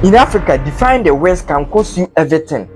In Africa, defying the West can cost you everything,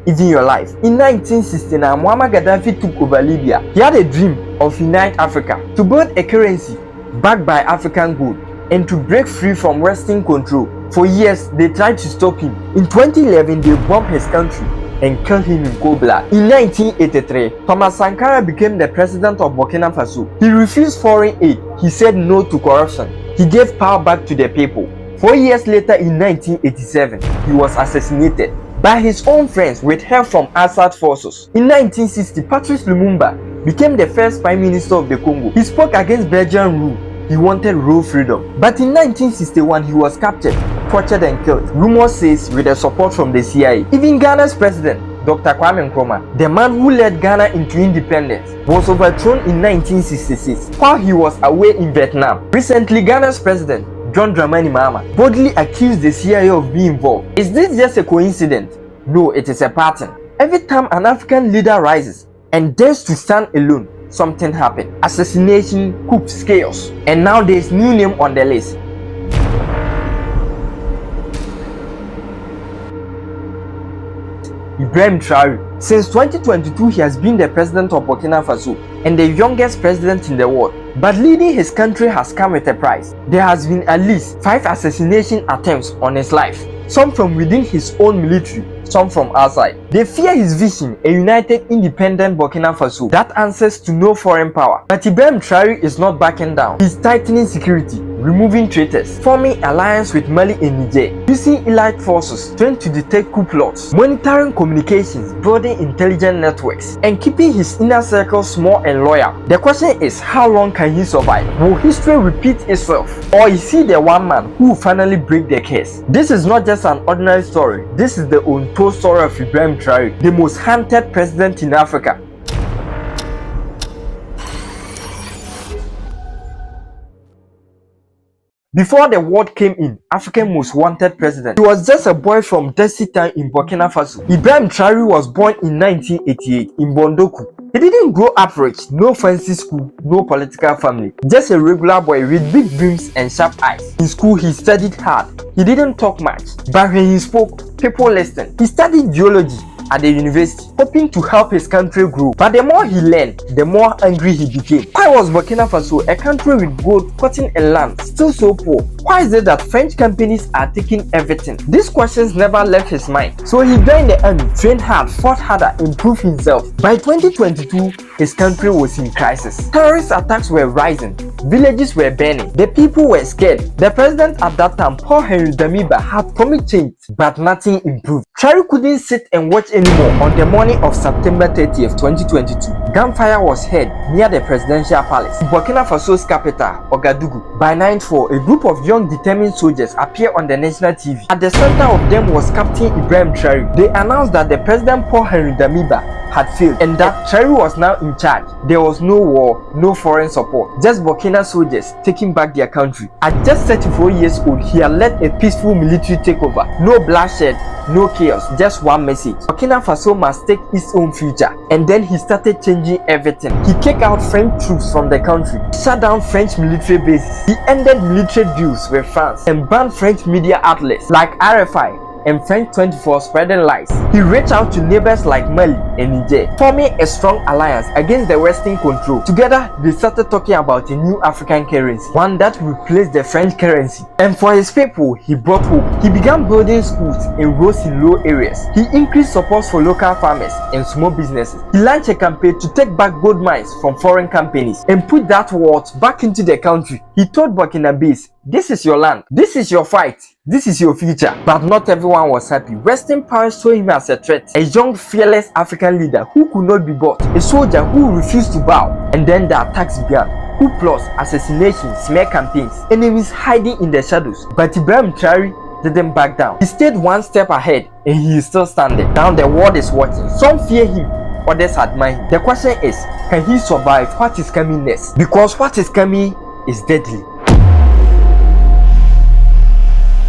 even your life. In 1969, Muammar Gaddafi took over Libya. He had a dream of unite Africa, to build a currency backed by African gold, and to break free from Western control. For years, they tried to stop him. In 2011, they bombed his country and killed him in cold blood. In 1983, Thomas Sankara became the president of Burkina Faso. He refused foreign aid. He said no to corruption. He gave power back to the people. 4 years later, in 1987, he was assassinated by his own friends with help from Assad forces. In 1960, Patrice Lumumba became the first prime minister of the Congo. He spoke against Belgian rule. He wanted real freedom. But in 1961, he was captured, tortured and killed. Rumor says with the support from the CIA. Even Ghana's president, Dr. Kwame Nkrumah, the man who led Ghana into independence, was overthrown in 1966 while he was away in Vietnam. Recently, Ghana's president, John Dramani Mahama, boldly accused the CIA of being involved. Is this just a coincidence? No, it is a pattern. Every time an African leader rises and dares to stand alone, something happened. Assassination, coups, chaos. And now there is new name on the list. Ibrahim Traoré. Since 2022, he has been the president of Burkina Faso and the youngest president in the world. But leading his country has come with a price. There has been at least 5 assassination attempts on his life. Some from within his own military, some from outside. They fear his vision, a united, independent Burkina Faso that answers to no foreign power. But Ibrahim Traoré is not backing down. He's tightening security, removing traitors, forming alliance with Mali and Niger, using elite forces trained to detect coup plots, monitoring communications, building intelligent networks, and keeping his inner circle small and loyal. The question is, how long can he survive? Will history repeat itself? Or is he the one man who will finally break the curse? This is not just an ordinary story. This is the untold story of Ibrahim Traoré, the most hunted president in Africa. Before the word came in, Africa's most wanted president, he was just a boy from Dessi town in Burkina Faso. Ibrahim Traoré was born in 1988 in Bondoku. He didn't grow up rich, no fancy school, no political family. Just a regular boy with big dreams and sharp eyes. In school, he studied hard. He didn't talk much, but when he spoke, people listened. He studied geology at the university, hoping to help his country grow. But the more he learned, the more angry he became. Why was Burkina Faso, a country with gold, cotton and land, still so poor? Why is it that French companies are taking everything? These questions never left his mind. So he joined the army, trained hard, fought harder, improved himself. By 2022, his country was in crisis. Terrorist attacks were rising. Villages were burning. The people were scared. The president at that time, Paul Henry Damiba, had promised change, but nothing improved. Traoré couldn't sit and watch anymore. On the morning of September 30th, 2022, gunfire was heard near the presidential palace, Burkina Faso's capital, Ouagadougou. By nightfall, a group of young determined soldiers appeared on the national TV. At the center of them was Captain Ibrahim Traoré. They announced that the president Paul Henry Damiba had failed and that Traoré was now in charge. There was no war, no foreign support, just Burkina soldiers taking back their country. At just 34 years old, he had led a peaceful military takeover. No bloodshed, no chaos, just one message: Burkina Faso must take its own future. And then he started changing everything. He kicked out French troops from the country, shut down French military bases. He ended military deals with France and banned French media outlets like RFI and French 24 spreading lies. He reached out to neighbors like Mali and Niger, forming a strong alliance against the Western control. Together, they started talking about a new African currency, one that replaced the French currency. And for his people, he brought hope. He began building schools and roads in low areas. He increased support for local farmers and small businesses. He launched a campaign to take back gold mines from foreign companies and put that wealth back into the country. He told Burkinabés, "This is your land, this is your fight, this is your future." But not everyone was happy. Western powers saw him as a threat, a young, fearless African leader who could not be bought, a soldier who refused to bow. And then the attacks began. Coup plots, assassinations, smear campaigns, enemies hiding in the shadows. But Ibrahim Traoré didn't back down. He stayed one step ahead and he is still standing. Now the world is watching. Some fear him, others admire him. The question is, can he survive what is coming next? Because what is coming is deadly.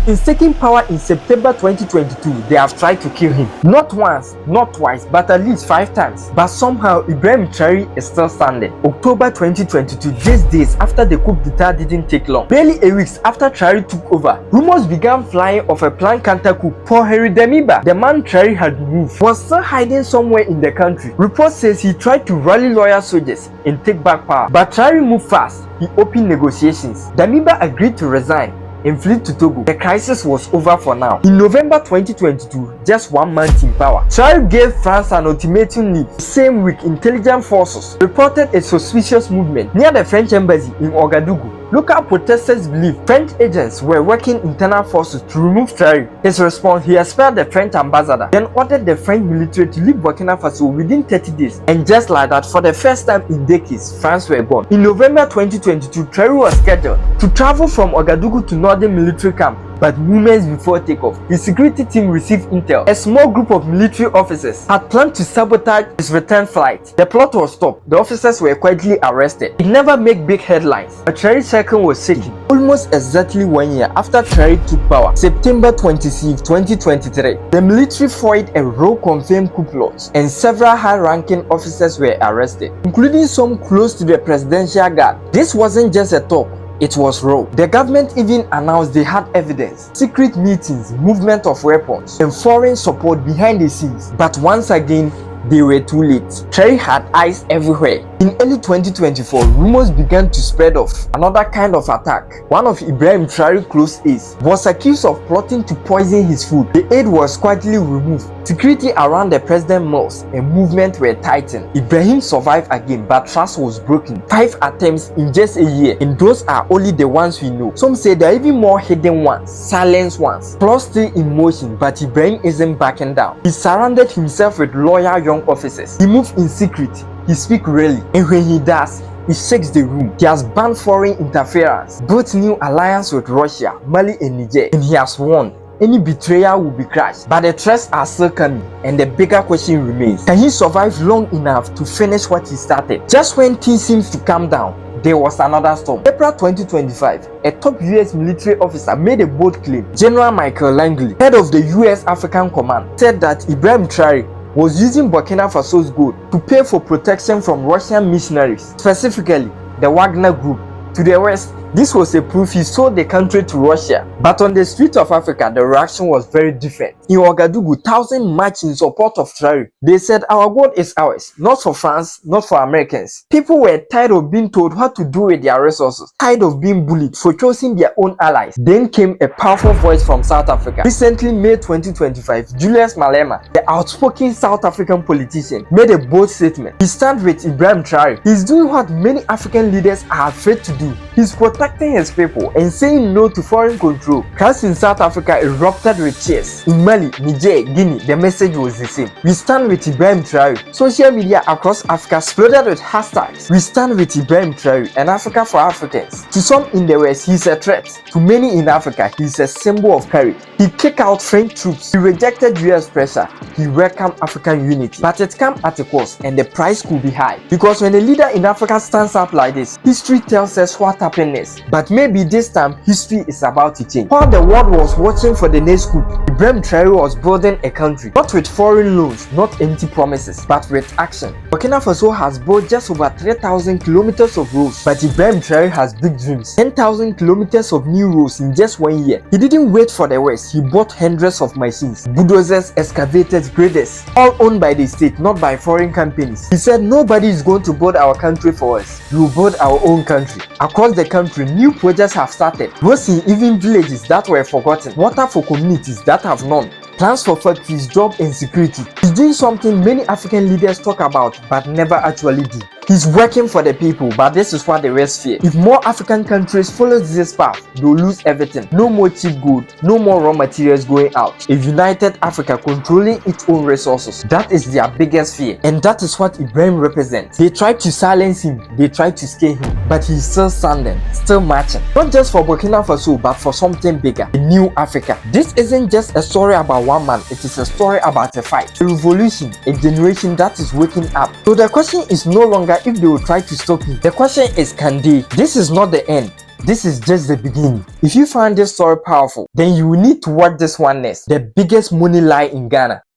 Since taking power in September 2022, they have tried to kill him. Not once, not twice, but at least 5 times. But somehow, Ibrahim Traoré is still standing. October 2022, just days after the coup d'etat didn't take long. Barely a week after Traoré took over, rumors began flying of a planned counter-coup. Paul Henri Damiba, the man Traoré had removed, was still hiding somewhere in the country. Reports says he tried to rally loyal soldiers and take back power. But Traoré moved fast. He opened negotiations. Damiba agreed to resign and fled to Togo. The crisis was over for now. In November 2022, just 1 month in power, Traoré gave France an ultimatum leave. The same week, intelligence forces reported a suspicious movement near the French embassy in Ouagadougou. Local protesters believe French agents were working internal forces to remove Traoré. His response, he expelled the French ambassador, then ordered the French military to leave Burkina Faso within 30 days. And just like that, for the first time in decades, France were gone. In November 2022, Traoré was scheduled to travel from Ouagadougou to northern military camp. But moments before takeoff, his security team received intel. A small group of military officers had planned to sabotage his return flight. The plot was stopped. The officers were quietly arrested. It never made big headlines, but Traoré's circle was shaking. Almost exactly 1 year after Traoré took power, September 26, 2023, the military foiled a row confirmed coup plot, and several high-ranking officers were arrested, including some close to the presidential guard. This wasn't just a talk. It was raw. The government even announced they had evidence, secret meetings, movement of weapons, and foreign support behind the scenes. But once again, they were too late. Traoré had eyes everywhere. In early 2024, rumors began to spread of another kind of attack. One of Ibrahim Traoré's close aides was accused of plotting to poison his food. The aide was quietly removed. Security around the president's mills and movement were tightened. Ibrahim survived again, but trust was broken. 5 attempts in just a year, and those are only the ones we know. Some say there are even more hidden ones, silenced ones. Plots still in motion, but Ibrahim isn't backing down. He surrounded himself with loyal young officers. He moved in secret. He speaks rarely, and when he does, he shakes the room. He has banned foreign interference, built new alliance with Russia, Mali and Niger, and he has warned any betrayal will be crushed. But the threats are still coming, and the bigger question remains: can he survive long enough to finish what he started? Just when things seems to calm down, there was another storm. April 2025, a top US military officer made a bold claim. General Michael Langley, head of the US African Command, said that Ibrahim Traoré was using Burkina Faso's gold to pay for protection from Russian mercenaries, specifically the Wagner Group. To the West, this was a proof he sold the country to Russia. But on the streets of Africa, the reaction was very different. In Ouagadougou, thousands marched in support of Traoré. They said, our gold is ours, not for France, not for Americans. People were tired of being told what to do with their resources, tired of being bullied for choosing their own allies. Then came a powerful voice from South Africa. Recently, May 2025, Julius Malema, the outspoken South African politician, made a bold statement. He stands with Ibrahim Traoré. He's doing what many African leaders are afraid to do. He's protecting his people and saying no to foreign control. Crowds in South Africa erupted with cheers. In Mali, Niger, Guinea, the message was the same. We stand with Ibrahim Traoré. Social media across Africa exploded with hashtags. We stand with Ibrahim Traoré and Africa for Africans. To some in the West, he's a threat. To many in Africa, he's a symbol of courage. He kicked out French troops. He rejected US pressure. He welcomed African unity. But it came at a cost, and the price could be high. Because when a leader in Africa stands up like this, history tells us what happened next. But maybe this time, history is about to change. While the world was watching for the next coup, Ibrahim Traoré was building a country, not with foreign loans, not empty promises, but with action. Burkina Faso has built just over 3,000 kilometers of roads, but Ibrahim Traoré has big dreams. 10,000 kilometers of new roads in just 1 year. He didn't wait for the West. He bought hundreds of machines, bulldozers, excavators, graders, all owned by the state, not by foreign companies. He said, nobody is going to build our country for us. We will build our own country. Across the country, new projects have started. Roads in even villages that were forgotten. Water for communities that have none. Plans for factories, job and security. He's doing something many African leaders talk about but never actually do. He's working for the people, but this is what the West fear. If more African countries follow this path, they'll lose everything. No more cheap gold, no more raw materials going out. A united Africa controlling its own resources. That is their biggest fear. And that is what Ibrahim represents. They tried to silence him, they tried to scare him, but he's still standing, still marching. Not just for Burkina Faso, but for something bigger, a new Africa. This isn't just a story about one man, it is a story about a fight, a revolution, a generation that is waking up. So the question is no longer if they will try to stop him. The question is, can they? This is not the end. This is just the beginning. If you find this story powerful, then you will need to watch this one next. The biggest money lie in Ghana.